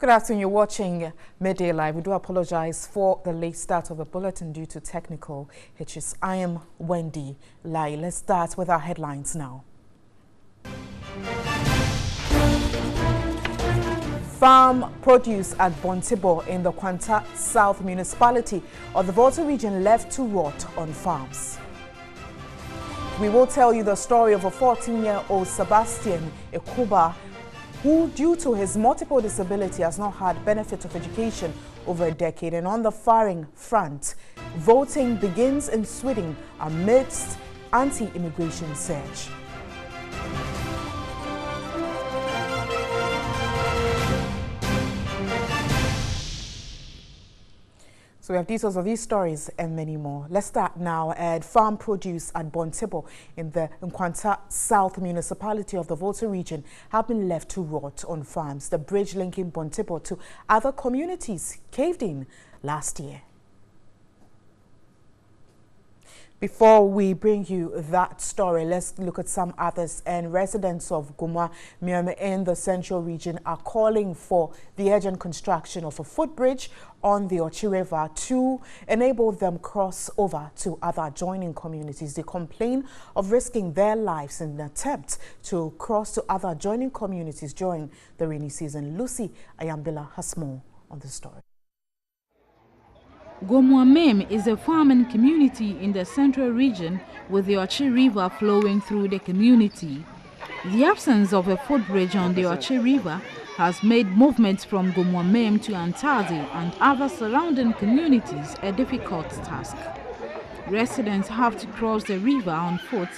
Good afternoon. You're watching Midday Live. We do apologize for the late start of the bulletin due to technical hitches. I am Wendy Lai. Let's start with our headlines now. Farm produce at Bontibo in the Nkwanta South municipality of the Volta region left to rot on farms. We will tell you the story of a 14-year-old Sebastian Ekuba who, due to his multiple disability, has not had benefit of education over a decade. And on the firing front, voting begins in Sweden amidst anti-immigration surge. So we have details of these stories and many more. Let's start now at farm produce at Bontibo in the Nkwanta South municipality of the Volta region have been left to rot on farms. The bridge linking Bontibo to other communities caved in last year. Before we bring you that story, let's look at some others. And residents of Gumwa Miame in the central region are calling for the urgent construction of a footbridge on the Ochi River to enable them cross over to other adjoining communities. They complain of risking their lives in an attempt to cross to other adjoining communities during the rainy season. Lucy Ayambila has more on the story. Gomwamem is a farming community in the central region with the Ochi River flowing through the community. The absence of a footbridge on the Ochi River has made movements from Gomwamem to Antazi and other surrounding communities a difficult task. Residents have to cross the river on foot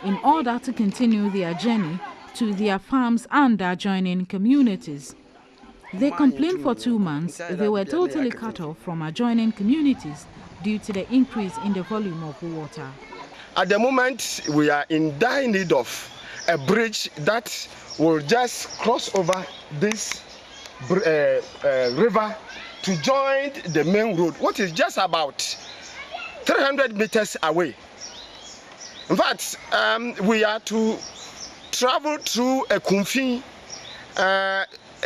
in order to continue their journey to their farms and adjoining communities. They complained for 2 months they were totally cut off from adjoining communities due to the increase in the volume of water. At the moment, we are in dire need of a bridge that will just cross over this river to join the main road, which is just about 300 meters away. In fact, we are to travel through a Kumfi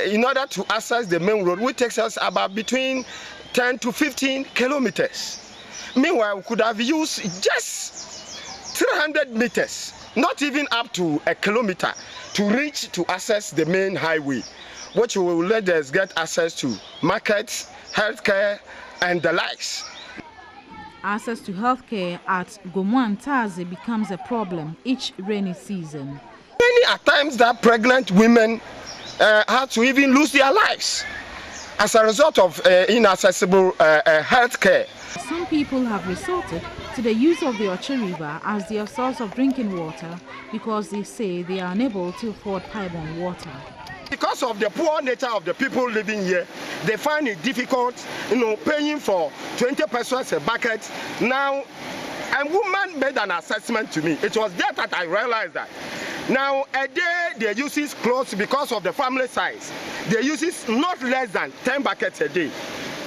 in order to access the main road, which takes us about between 10 to 15 kilometers. Meanwhile, we could have used just 300 meters, not even up to a kilometer, to reach to access the main highway, which will let us get access to markets, healthcare, and the likes. Access to healthcare at Gomwantazi becomes a problem each rainy season. Many are times that pregnant women have to even lose their lives as a result of inaccessible health care. Some people have resorted to the use of the Ochi River as their source of drinking water because they say they are unable to afford pipe-borne water. Because of the poor nature of the people living here, they find it difficult, paying for 20 pesos a bucket. Now, a woman made an assessment to me. It was there that I realized that. Now, a day they use it close because of the family size. They use it not less than 10 buckets a day.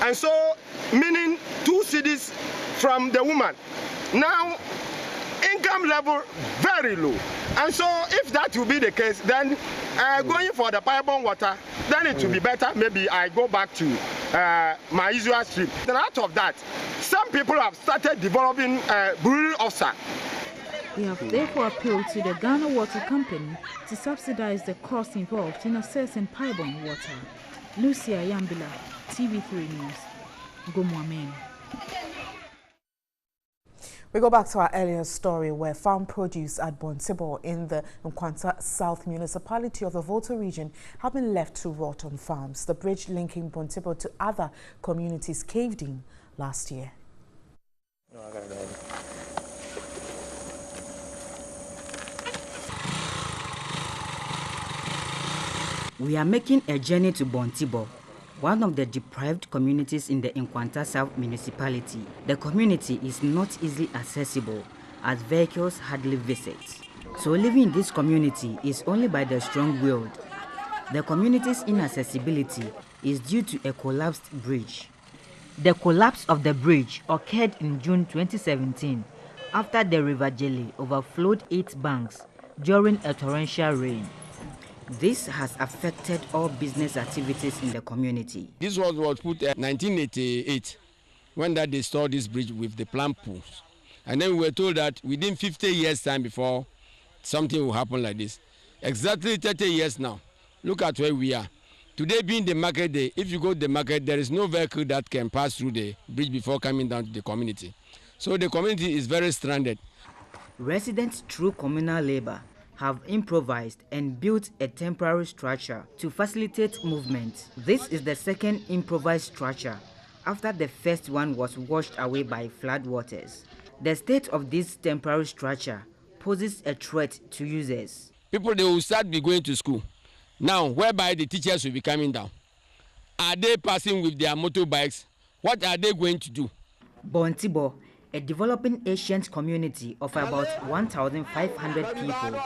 And so, meaning 2 cedis from the woman. Now, income level very low. And so, if that will be the case, then going for the pipe-borne water, then it will be better. Maybe I go back to my usual stream. Then out of that, some people have started developing brewery officer. They have therefore appealed to the Ghana Water Company to subsidize the cost involved in accessing pipe-borne water. Lucia Yambila, TV3 News, Gomwamem. We go back to our earlier story where farm produce at Bontibo in the Nkwanta South municipality of the Volta region have been left to rot on farms. The bridge linking Bontibo to other communities caved in last year. We are making a journey to Bontibo, one of the deprived communities in the Nkwanta South municipality. The community is not easily accessible as vehicles hardly visit. So living in this community is only by the strong-willed. The community's inaccessibility is due to a collapsed bridge. The collapse of the bridge occurred in June 2017 after the River Jelly overflowed 8 banks during a torrential rain. This has affected all business activities in the community. This was put in 1988 when that they stored this bridge with the plant pools. And then we were told that within 50 years time before something will happen like this. Exactly 30 years now. Look at where we are. Today being the market day, if you go to the market, there is no vehicle that can pass through the bridge before coming down to the community. So the community is very stranded. Residents, through communal labor, have improvised and built a temporary structure to facilitate movement. This is the second improvised structure after the first one was washed away by floodwaters. The state of this temporary structure poses a threat to users. People, they will start be going to school now, whereby the teachers will be coming down. Are they passing with their motorbikes? What are they going to do? Bontibo, a developing ancient community of about 1,500 people,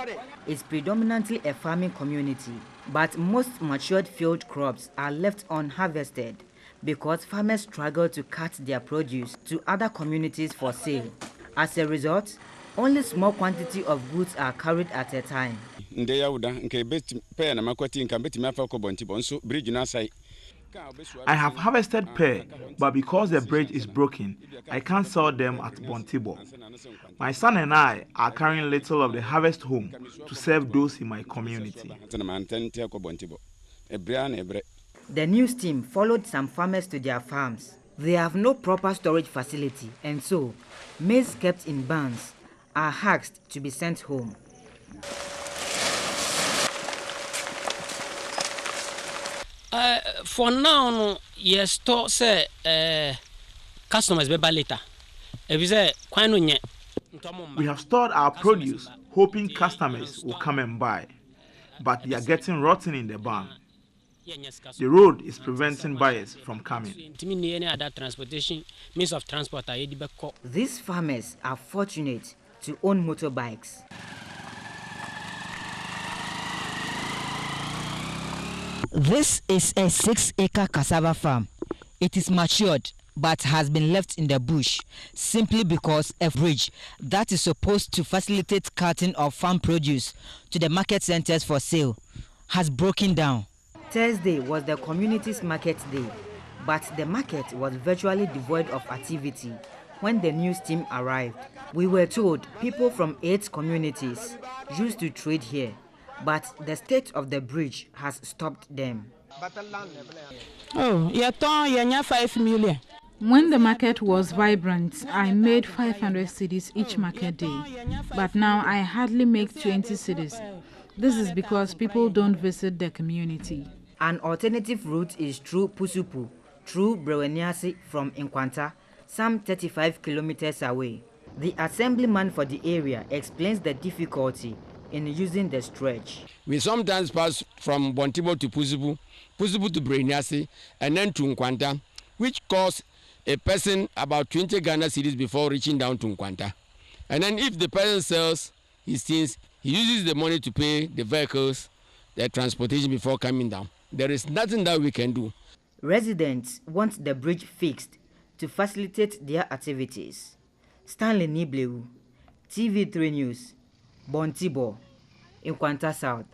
is predominantly a farming community, but most matured field crops are left unharvested because farmers struggle to cut their produce to other communities for sale. As a result, only small quantity of goods are carried at a time. I have harvested pear, but because the bridge is broken, I can't sell them at Bontibo. My son and I are carrying little of the harvest home to serve those in my community. The news team followed some farmers to their farms. They have no proper storage facility, and so maize kept in barns are asked to be sent home. For now, yes, to say customers be later. We have stored our produce, hoping customers will come and buy, but they are getting rotten in the barn. The road is preventing buyers from coming. Means of transport. These farmers are fortunate to own motorbikes. This is a 6-acre cassava farm. It is matured but has been left in the bush simply because a bridge that is supposed to facilitate carting of farm produce to the market centers for sale has broken down. Thursday was the community's market day, but the market was virtually devoid of activity when the news team arrived. We were told people from 8 communities used to trade here, but the state of the bridge has stopped them. Oh, you 5 million. When the market was vibrant, I made 500 cedis each market day, but now I hardly make 20 cedis. This is because people don't visit the community. An alternative route is through Pusupu, through Breweniasi from Inkwanta, some 35 kilometers away. The assemblyman for the area explains the difficulty in using the stretch. We sometimes pass from Bontibo to Pusupu, Pusupu to Breweniasi, and then to Inkwanta, which costs a person about 20 Ghana cedis before reaching down to Inkwanta. And then if the person sells his things, he uses the money to pay the vehicles, the transportation before coming down. There is nothing that we can do. Residents want the bridge fixed to facilitate their activities. Stanley Nibleu, TV3 News, Bontibo, Inkwanta South.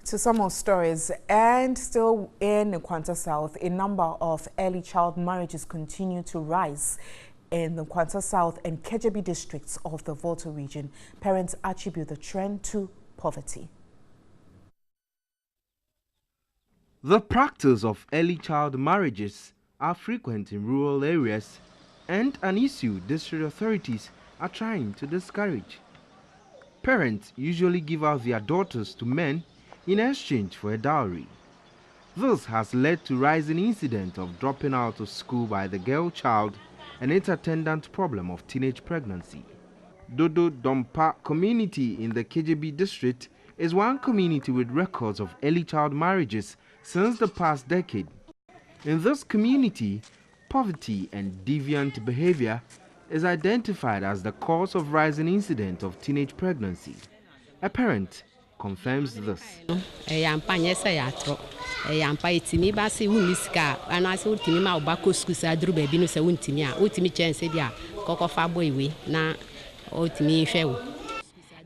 To some more stories, and still in Inkwanta South, a number of early child marriages continue to rise in the Inkwanta South and Kejebi districts of the Volta region. Parents attribute the trend to poverty. The practice of early child marriages are frequent in rural areas and an issue district authorities are trying to discourage. Parents usually give out their daughters to men in exchange for a dowry. This has led to rising incidents of dropping out of school by the girl child and its attendant problem of teenage pregnancy. Dodo Dompa community in the Kejebi district is one community with records of early child marriages since the past decade. In this community, poverty and deviant behavior is identified as the cause of rising incident of teenage pregnancy. A parent confirms this.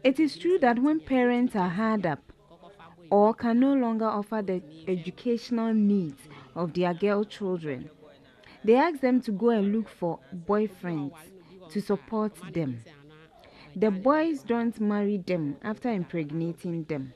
It is true that when parents are hard up or can no longer offer the educational needs of their girl children, they ask them to go and look for boyfriends to support them. The boys don't marry them after impregnating them.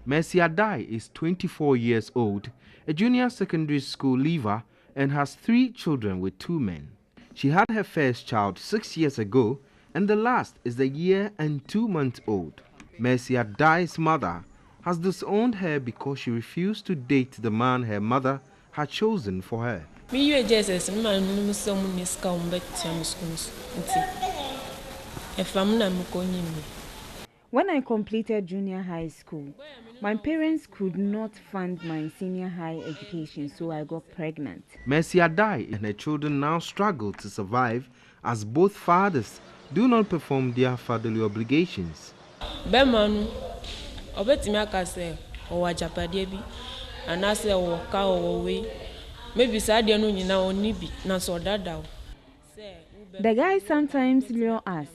Mercy Adai is 24 years old, a junior secondary school leaver, and has 3 children with 2 men. She had her first child 6 years ago, and the last is a year and 2 months old. Mercy Adai's mother has disowned her because she refused to date the man her mother had chosen for her. When I completed junior high school, my parents could not fund my senior high education, so I got pregnant. Mercy Adai and her children now struggle to survive as both fathers do not perform their fatherly obligations. The guys sometimes lure us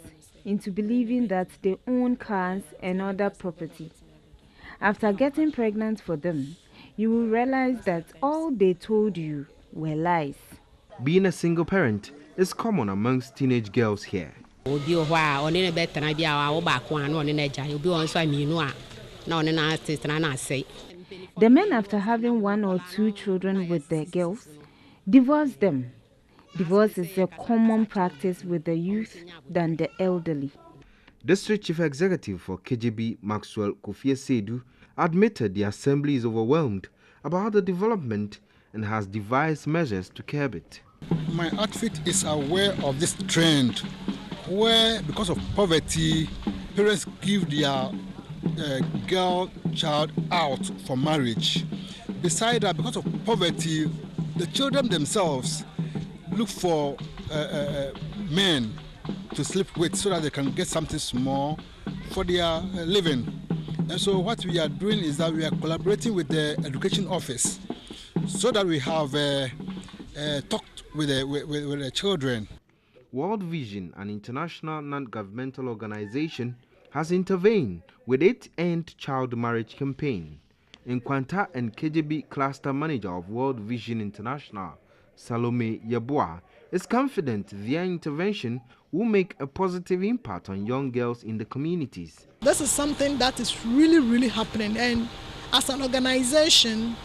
into believing that they own cars and other property. After getting pregnant for them, you will realize that all they told you were lies. Being a single parent is common amongst teenage girls here. The men, after having 1 or 2 children with their girls, divorce them. Divorce is a common practice with the youth than the elderly. District Chief Executive for KJB, Maxwell Kofi-Sedu, admitted the assembly is overwhelmed about the development and has devised measures to curb it. My outfit is aware of this trend where, because of poverty, parents give their girl child out for marriage. Besides that, because of poverty, the children themselves look for men to sleep with so that they can get something small for their living. And so what we are doing is that we are collaborating with the education office so that we have talked with the children. World Vision, an international non-governmental organization, has intervened with its End Child Marriage campaign. Nkwanta and KJB Cluster Manager of World Vision International, Salome Yeboah, is confident their intervention will make a positive impact on young girls in the communities. This is something that is really happening, and as an organization,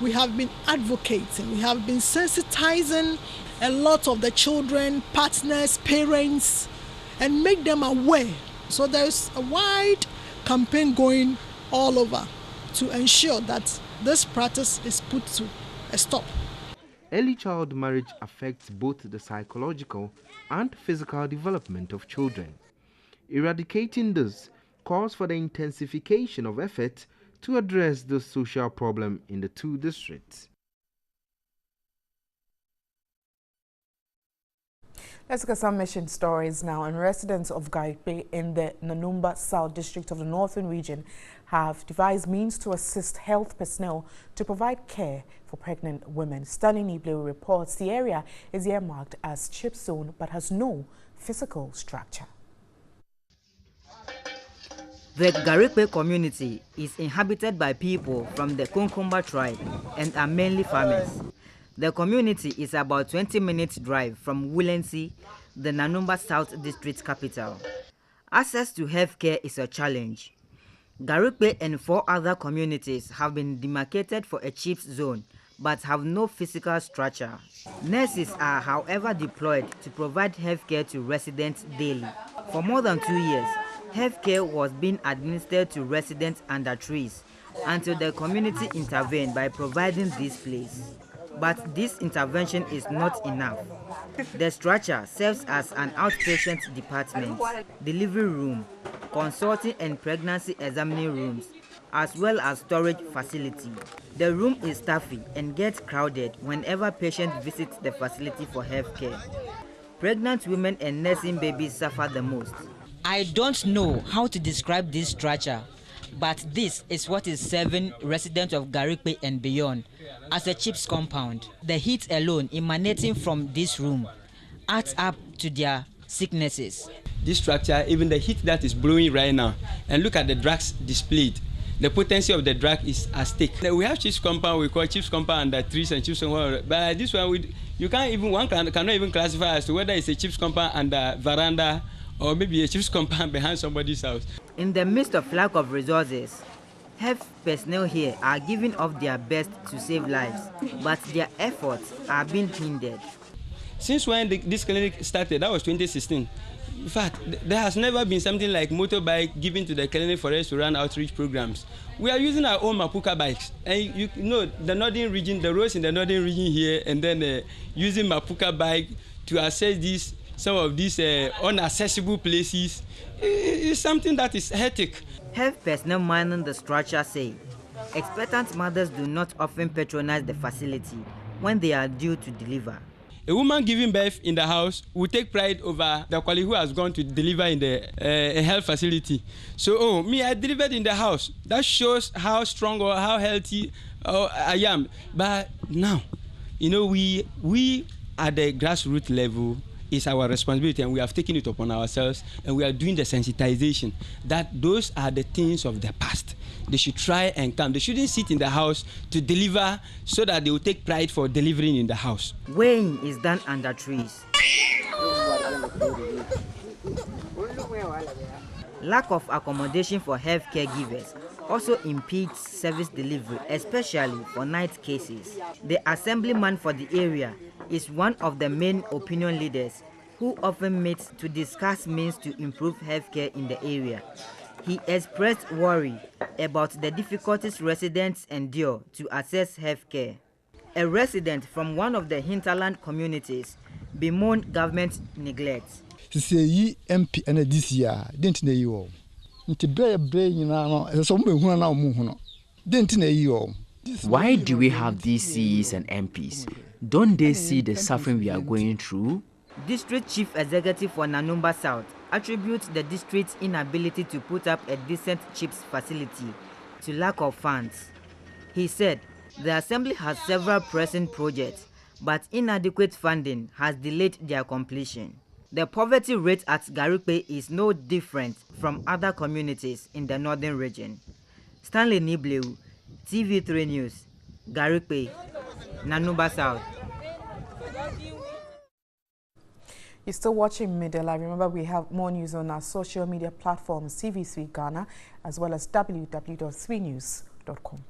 we have been advocating, we have been sensitizing a lot of the children, partners, parents, and make them aware. So there's a wide campaign going all over to ensure that this practice is put to a stop. Early child marriage affects both the psychological and physical development of children. Eradicating this calls for the intensification of effort to address the social problem in the 2 districts. Let's get some mission stories now. And residents of Garikpe in the Nanumba South District of the Northern Region have devised means to assist health personnel to provide care for pregnant women. Stanley Nibleu reports the area is earmarked as CHIP zone but has no physical structure. The Garikpe community is inhabited by people from the Konkomba tribe and are mainly farmers. The community is about 20 minutes drive from Wulensi, the Nanumba South District capital. Access to healthcare is a challenge. Garikpe and 4 other communities have been demarcated for a CHIP zone but have no physical structure. Nurses are, however, deployed to provide healthcare to residents daily. For more than 2 years, healthcare was being administered to residents under trees until the community intervened by providing this place. But this intervention is not enough. The structure serves as an outpatient department, delivery room, consulting and pregnancy examining rooms, as well as storage facility. The room is stuffy and gets crowded whenever patients visit the facility for healthcare. Pregnant women and nursing babies suffer the most. I don't know how to describe this structure, but this is what is serving residents of Garikpe and beyond as a CHIPS compound. The heat alone emanating from this room adds up to their sicknesses. this structure, even the heat that is blowing right now, and look at the drugs displayed. The potency of the drug is at stake. We have chips compound, we call chips compound under trees and chips compound, but this one you can't even, cannot even classify as to whether it's a chips compound under veranda or maybe a chips compound behind somebody's house. In the midst of lack of resources, health personnel here are giving up their best to save lives, but their efforts are being hindered. Since when this clinic started, that was 2016. In fact, there has never been something like motorbike given to the clinic for us to run outreach programs. We are using our own Mapuka bikes, and you know the northern region, the roads in the northern region here, and then using Mapuka bike to access some of these inaccessible places is something that is hectic. Health personnel manning the structure say expectant mothers do not often patronize the facility when they are due to deliver. A woman giving birth in the house will take pride over the colleague who has gone to deliver in the health facility. So, I delivered in the house. That shows how strong or how healthy I am. But now, we at the grassroots level, it's our responsibility, and we have taken it upon ourselves, and we are doing the sensitization that those are the things of the past. They should try and come. They shouldn't sit in the house to deliver so that they will take pride for delivering in the house. Weighing is done under trees. Lack of accommodation for health caregivers also impedes service delivery, especially for night cases. The assemblyman for the area is one of the main opinion leaders who often meets to discuss means to improve healthcare in the area. He expressed worry about the difficulties residents endure to access healthcare. A resident from one of the hinterland communities bemoaned government neglect. MP and this year didn't know. Why do we have these CEs and MPs? Don't they see the suffering we are going through? District Chief Executive for Nanumba South attributes the district's inability to put up a decent CHIPS facility to lack of funds. He said the assembly has several pressing projects, but inadequate funding has delayed their completion. The poverty rate at Garikpe is no different from other communities in the northern region. Stanley Nibleu, TV3 News, Garikpe, Nanumba South. You're still watching Midela. Remember, we have more news on our social media platforms, TV3 Ghana, as well as www.3news.com.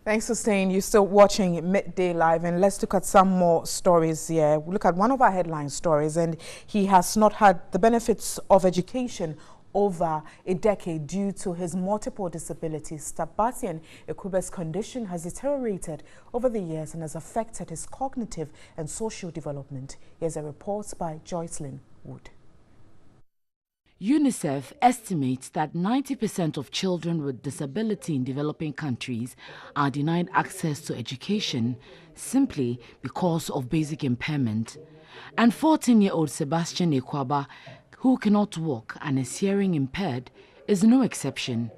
Thanks for staying. You're still watching Midday Live, and let's look at some more stories here. We'll look at one of our headline stories, and he has not had the benefits of education over a decade due to his multiple disabilities. Tabassian Ekube's condition has deteriorated over the years and has affected his cognitive and social development. Here's a report by Joycelyn Wood. UNICEF estimates that 90% of children with disability in developing countries are denied access to education simply because of basic impairment. And 14-year-old Sebastian Ekwaba, who cannot walk and is hearing impaired, is no exception.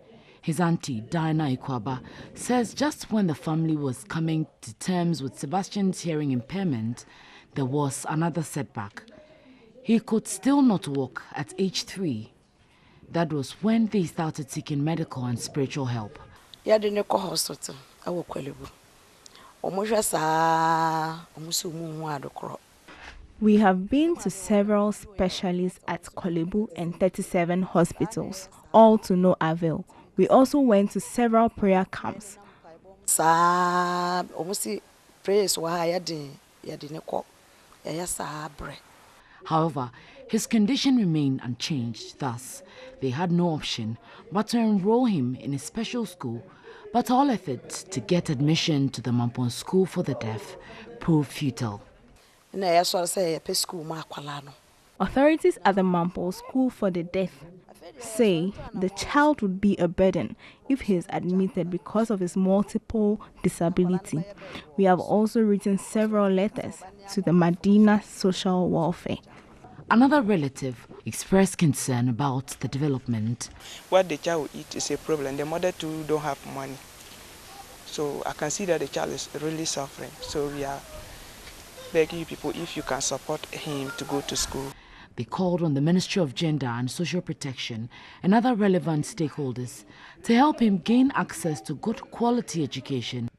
His auntie, Diana Ekwaba, says just when the family was coming to terms with Sebastian's hearing impairment, there was another setback. He could still not walk at age 3. That was when they started seeking medical and spiritual help. We have been to several specialists at Korle Bu and 37 hospitals, all to no avail. We also went to several prayer camps. However, his condition remained unchanged. Thus, they had no option but to enroll him in a special school. But all efforts to get admission to the Mampon School for the Deaf proved futile. Authorities at the Mampon School for the Deaf say the child would be a burden if he is admitted because of his multiple disability. We have also written several letters to the Medina Social Welfare. Another relative expressed concern about the development. What the child will eat is a problem. The mother too don't have money. So I can see that the child is really suffering. So we are begging you people if you can support him to go to school. They called on the Ministry of Gender and Social Protection and other relevant stakeholders to help him gain access to good quality education.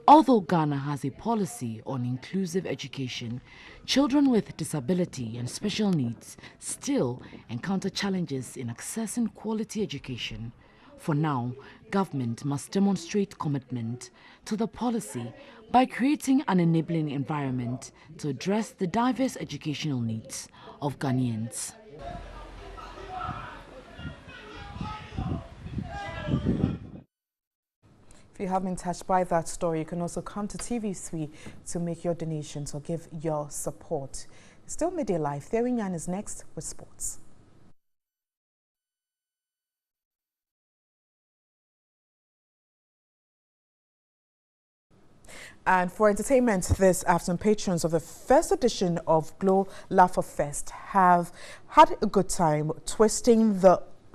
Although Ghana has a policy on inclusive education, children with disability and special needs still encounter challenges in accessing quality education. For now, government must demonstrate commitment to the policy by creating an enabling environment to address the diverse educational needs of Ghanaians. If you have been touched by that story, you can also come to TV3 to make your donations or give your support. Still Media Live, Theory Nyan is next with sports. And for entertainment this afternoon, patrons of the first edition of Glow Laugher Fest have had a good time twisting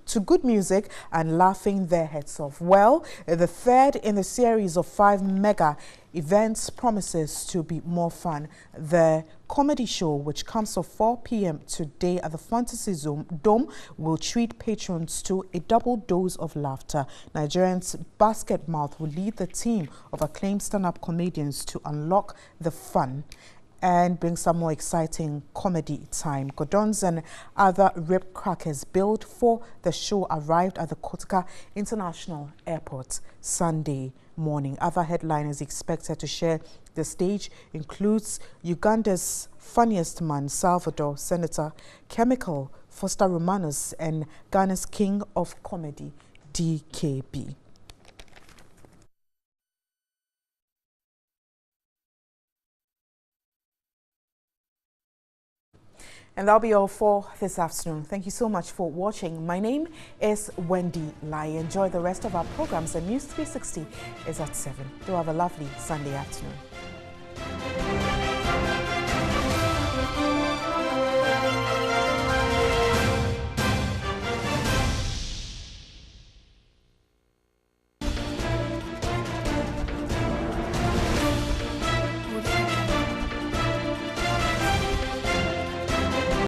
to good music and laughing their heads off. Well, the third in the series of 5 mega events promises to be more fun. The comedy show, which comes at 4 p.m. today at the Fantasy Dome, will treat patrons to a double dose of laughter. Nigerians Basketmouth will lead the team of acclaimed stand-up comedians to unlock the fun and bring some more exciting comedy time. Godons and other rib crackers built for the show arrived at the Kotoka International Airport Sunday morning. Other headliners expected to share the stage includes Uganda's funniest man, Salvador, Senator Chemical, Foster Romanus, and Ghana's king of comedy, DKB. And that'll be all for this afternoon. Thank you so much for watching. My name is Wendy Lai. Enjoy the rest of our programs, and News 360 is at 7. Do have a lovely Sunday afternoon.